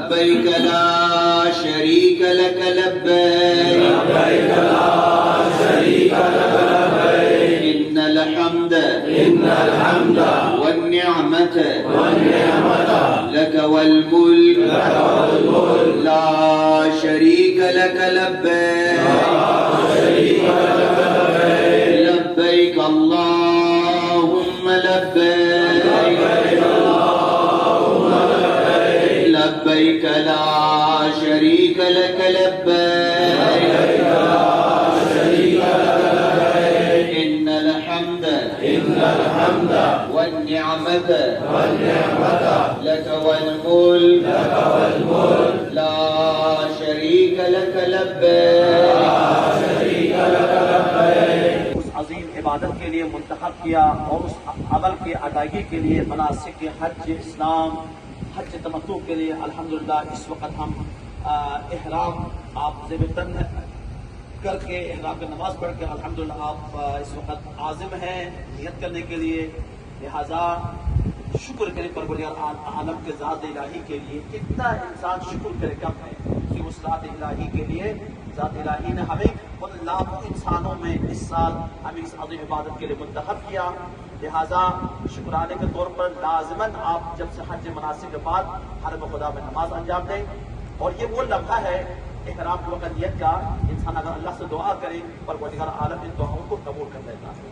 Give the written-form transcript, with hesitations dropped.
लब्बैक ला शरीक लक लब्बैक इन्नल हम्द वन्निअमत लक वल मुल्क ला शरीक लक लब्बैक लब्बैक अल्लाहुम्मा लब्बैक लब्बैक ला शरीक लक लब्बैक इन्नल हम्द वन्निअमत लक वल मुल्क ला शरीक लक लब्बैक। उस अजीम इबादत के लिए मुंतखब किया और उस अमल की अदायगी के लिए मनासिक हज इस्लाम हज तमत्तु के लिए अल्हम्दुलिल्लाह इस वक्त हम इहराम आप ज़ेबतन करके इहराम की नमाज पढ़ के अल्हम्दुलिल्लाह आप इस वक्त आज़िम हैं नियत करने के लिए। लिहाजा शुक्र करें परवरदिगार आलम के ज़ात इलाही के लिए। कितना इंसान शुक्र करे कम है कि उस ज़ात इलाही के लिए ज़ात इलाही ने हमें उन लाखों इंसानों में इस साल हमें इस अज़ीम इबादत के लिए मुंतखब किया। लिहाजा शुक्राने के तौर पर लाज़िमन आप जब से हज मनासिक के बाद हरम खुदा में नमाज अंजाम दें। और ये वो लम्हा है इहराम के वक़्त नियत का, इंसान अगर अल्लाह से दुआ करे परवरदिगार आलम इन दुआओं को कबूल कर लेता है।